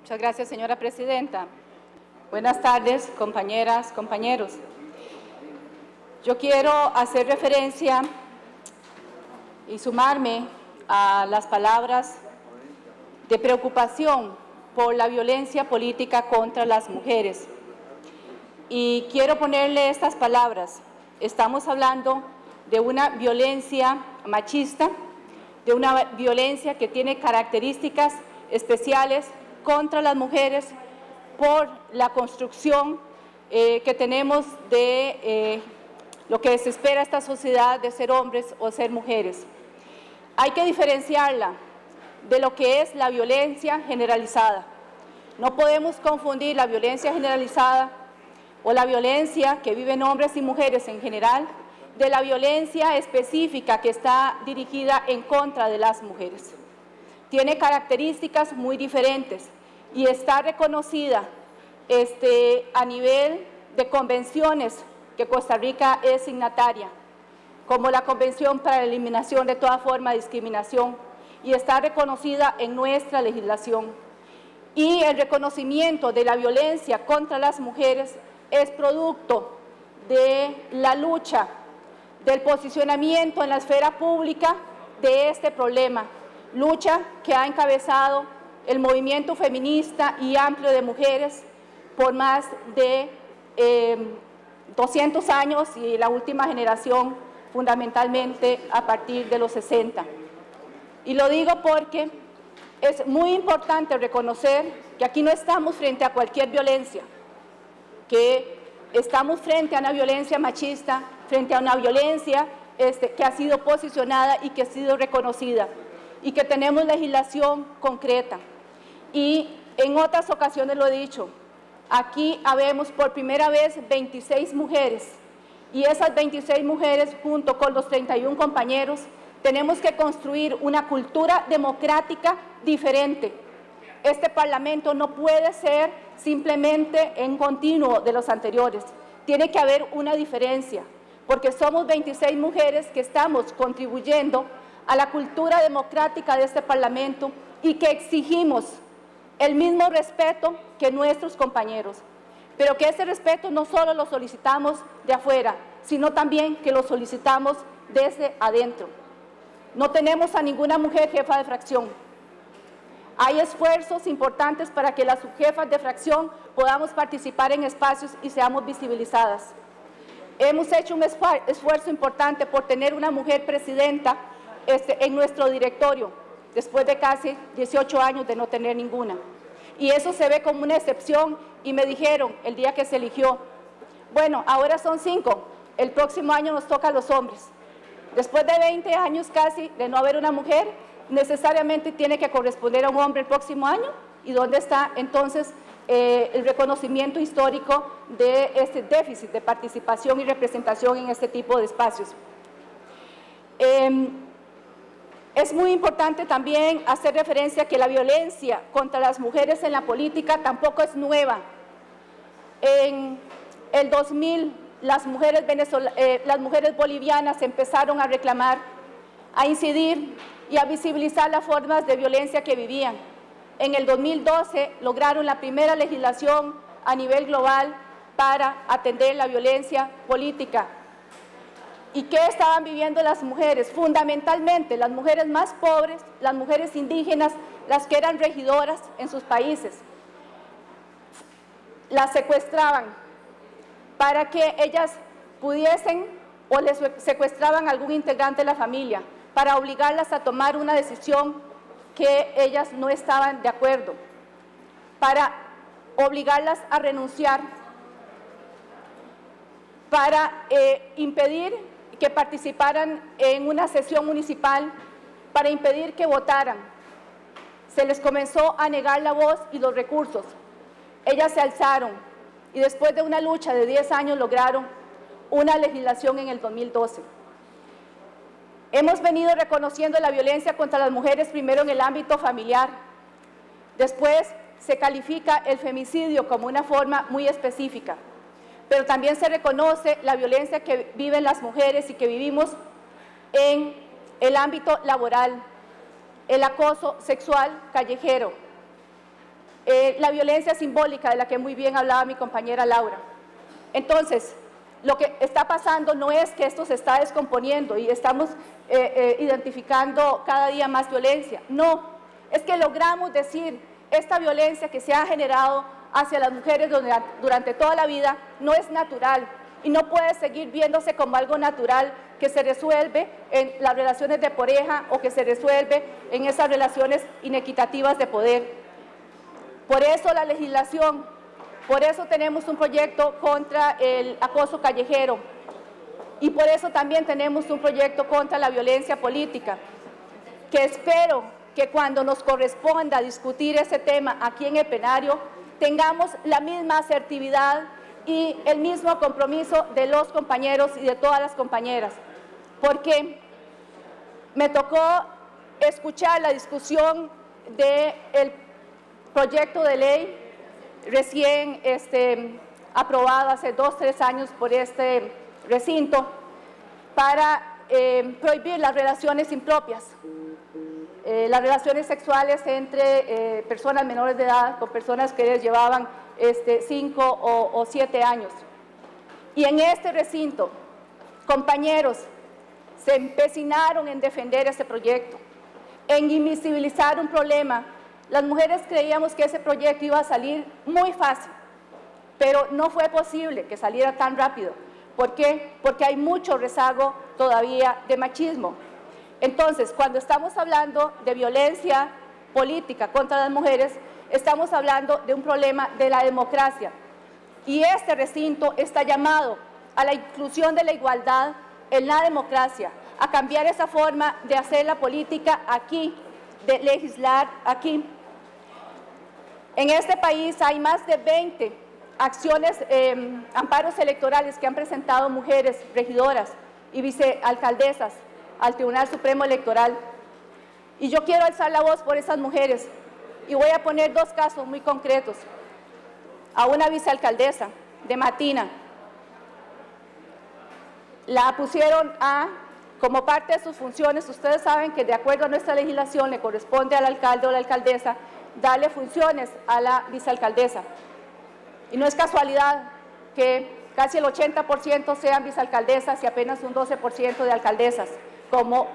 Muchas gracias, señora presidenta. Buenas tardes, compañeras, compañeros. Yo quiero hacer referencia y sumarme a las palabras de preocupación por la violencia política contra las mujeres. Y quiero ponerle estas palabras. Estamos hablando de una violencia machista, de una violencia que tiene características especiales contra las mujeres por la construcción que tenemos de lo que se espera esta sociedad de ser hombres o ser mujeres. Hay que diferenciarla de lo que es la violencia generalizada. No podemos confundir la violencia generalizada o la violencia que viven hombres y mujeres en general de la violencia específica que está dirigida en contra de las mujeres. Tiene características muy diferentes y está reconocida a nivel de convenciones que Costa Rica es signataria, como la Convención para la Eliminación de toda forma de discriminación, y está reconocida en nuestra legislación. Y el reconocimiento de la violencia contra las mujeres es producto de la lucha, del posicionamiento en la esfera pública de este problema, lucha que ha encabezado el movimiento feminista y amplio de mujeres por más de 200 años y la última generación fundamentalmente a partir de los 60. Y lo digo porque es muy importante reconocer que aquí no estamos frente a cualquier violencia, que estamos frente a una violencia machista, frente a una violencia que ha sido posicionada y que ha sido reconocida, y que tenemos legislación concreta. Y en otras ocasiones lo he dicho, aquí habemos por primera vez 26 mujeres, y esas 26 mujeres junto con los 31 compañeros tenemos que construir una cultura democrática diferente. Este Parlamento no puede ser simplemente en continuo de los anteriores, tiene que haber una diferencia, porque somos 26 mujeres que estamos contribuyendo a la cultura democrática de este Parlamento y que exigimos el mismo respeto que nuestros compañeros, pero que ese respeto no solo lo solicitamos de afuera, sino también que lo solicitamos desde adentro. No tenemos a ninguna mujer jefa de fracción. Hay esfuerzos importantes para que las subjefas de fracción podamos participar en espacios y seamos visibilizadas. Hemos hecho un esfuerzo importante por tener una mujer presidenta en nuestro directorio, después de casi 18 años de no tener ninguna. Y eso se ve como una excepción, y me dijeron el día que se eligió, bueno, ahora son 5, el próximo año nos toca a los hombres. Después de 20 años casi de no haber una mujer, necesariamente tiene que corresponder a un hombre el próximo año. ¿Y dónde está entonces el reconocimiento histórico de este déficit de participación y representación en este tipo de espacios? Es muy importante también hacer referencia a que la violencia contra las mujeres en la política tampoco es nueva. En el 2000, las mujeres bolivianas empezaron a reclamar, a incidir y a visibilizar las formas de violencia que vivían. En el 2012 lograron la primera legislación a nivel global para atender la violencia política. ¿Y qué estaban viviendo las mujeres? Fundamentalmente las mujeres más pobres, las mujeres indígenas, las que eran regidoras en sus países. Las secuestraban para que ellas pudiesen, o les secuestraban a algún integrante de la familia, para obligarlas a tomar una decisión que ellas no estaban de acuerdo, para obligarlas a renunciar, para impedir que participaran en una sesión municipal, para impedir que votaran. Se les comenzó a negar la voz y los recursos. Ellas se alzaron y después de una lucha de 10 años lograron una legislación en el 2012. Hemos venido reconociendo la violencia contra las mujeres primero en el ámbito familiar, después se califica el femicidio como una forma muy específica, pero también se reconoce la violencia que viven las mujeres y que vivimos en el ámbito laboral, el acoso sexual callejero, la violencia simbólica de la que muy bien hablaba mi compañera Laura. Entonces, lo que está pasando no es que esto se está descomponiendo y estamos identificando cada día más violencia. No, es que logramos decir esta violencia que se ha generado hacia las mujeres durante toda la vida no es natural y no puede seguir viéndose como algo natural que se resuelve en las relaciones de pareja o que se resuelve en esas relaciones inequitativas de poder. Por eso la legislación, por eso tenemos un proyecto contra el acoso callejero y por eso también tenemos un proyecto contra la violencia política, que espero que cuando nos corresponda discutir ese tema aquí en el plenario, tengamos la misma asertividad y el mismo compromiso de los compañeros y de todas las compañeras, porque me tocó escuchar la discusión del proyecto de ley recién aprobado hace 2 o 3 años por este recinto para prohibir las relaciones impropias, las relaciones sexuales entre personas menores de edad con personas que les llevaban 5 o 7 años. Y en este recinto, compañeros se empecinaron en defender ese proyecto, en invisibilizar un problema. Las mujeres creíamos que ese proyecto iba a salir muy fácil, pero no fue posible que saliera tan rápido. ¿Por qué? Porque hay mucho rezago todavía de machismo. Entonces, cuando estamos hablando de violencia política contra las mujeres, estamos hablando de un problema de la democracia. Y este recinto está llamado a la inclusión de la igualdad en la democracia, a cambiar esa forma de hacer la política aquí, de legislar aquí. En este país hay más de 20 acciones, amparos electorales que han presentado mujeres regidoras y vicealcaldesas al Tribunal Supremo Electoral. Y yo quiero alzar la voz por esas mujeres y voy a poner 2 casos muy concretos. A una vicealcaldesa de Matina, la pusieron como parte de sus funciones. Ustedes saben que de acuerdo a nuestra legislación le corresponde al alcalde o la alcaldesa darle funciones a la vicealcaldesa. Y no es casualidad que casi el 80% sean vicealcaldesas y apenas un 12% de alcaldesas, como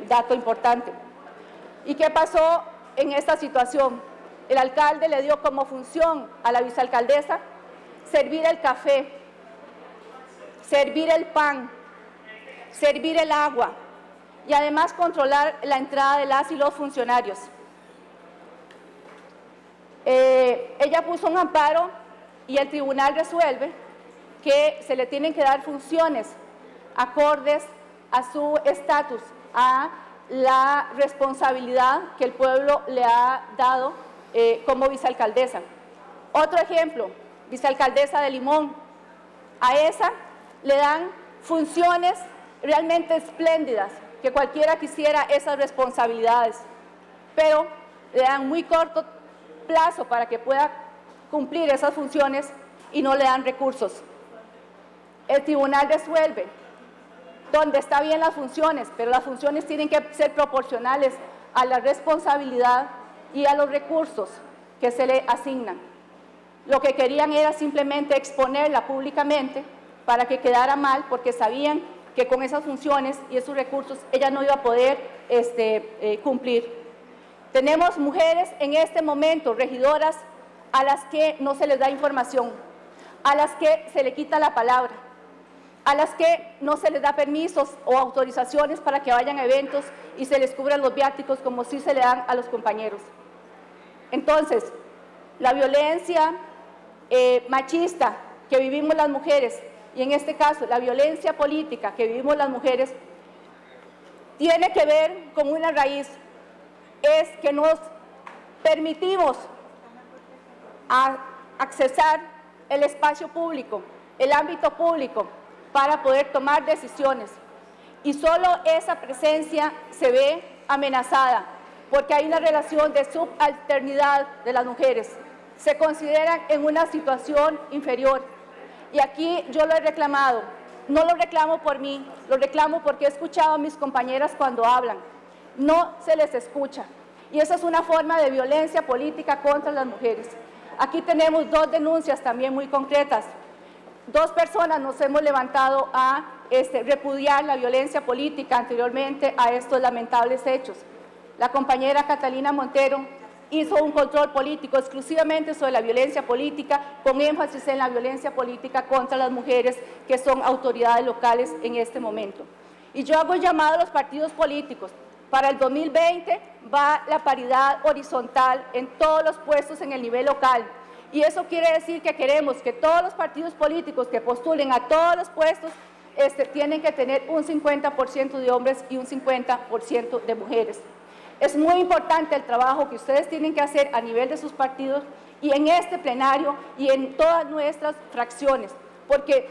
dato importante. ¿Y qué pasó en esta situación? El alcalde le dio como función a la vicealcaldesa servir el café, servir el pan, servir el agua y además controlar la entrada de las y los funcionarios. Ella puso un amparo y el tribunal resuelve que se le tienen que dar funciones acordes a su estatus, a la responsabilidad que el pueblo le ha dado como vicealcaldesa. Otro ejemplo, vicealcaldesa de Limón, a esa le dan funciones realmente espléndidas, que cualquiera quisiera esas responsabilidades, pero le dan muy corto plazo para que pueda cumplir esas funciones y no le dan recursos. El tribunal resuelve donde está bien las funciones, pero las funciones tienen que ser proporcionales a la responsabilidad y a los recursos que se le asignan. Lo que querían era simplemente exponerla públicamente para que quedara mal, porque sabían que con esas funciones y esos recursos ella no iba a poder cumplir. Tenemos mujeres en este momento, regidoras, a las que no se les da información, a las que se le quita la palabra, a las que no se les da permisos o autorizaciones para que vayan a eventos y se les cubran los viáticos como sí se le dan a los compañeros. Entonces, la violencia machista que vivimos las mujeres, y en este caso la violencia política que vivimos las mujeres, tiene que ver con una raíz, es que nos permitimos accesar el espacio público, el ámbito público, para poder tomar decisiones. Y solo esa presencia se ve amenazada, porque hay una relación de subalternidad de las mujeres. Se consideran en una situación inferior. Y aquí yo lo he reclamado. No lo reclamo por mí, lo reclamo porque he escuchado a mis compañeras cuando hablan. No se les escucha. Y esa es una forma de violencia política contra las mujeres. Aquí tenemos 2 denuncias también muy concretas. 2 personas nos hemos levantado a repudiar la violencia política anteriormente a estos lamentables hechos. La compañera Catalina Montero hizo un control político exclusivamente sobre la violencia política, con énfasis en la violencia política contra las mujeres que son autoridades locales en este momento. Y yo hago llamado a los partidos políticos. Para el 2020 va la paridad horizontal en todos los puestos en el nivel local. Y eso quiere decir que queremos que todos los partidos políticos que postulen a todos los puestos tienen que tener un 50% de hombres y un 50% de mujeres. Es muy importante el trabajo que ustedes tienen que hacer a nivel de sus partidos y en este plenario y en todas nuestras fracciones, porque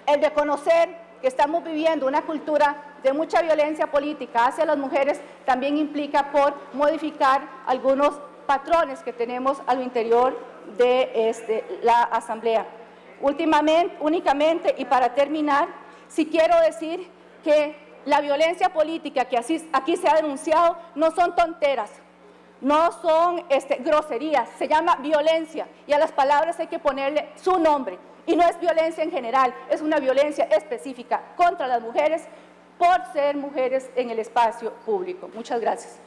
el reconocer que estamos viviendo una cultura de mucha violencia política hacia las mujeres también implica por modificar algunos patrones que tenemos al interior de la Asamblea. Únicamente, y para terminar, sí quiero decir que la violencia política que aquí se ha denunciado no son tonteras, no son groserías, se llama violencia y a las palabras hay que ponerle su nombre. Y no es violencia en general, es una violencia específica contra las mujeres por ser mujeres en el espacio público. Muchas gracias.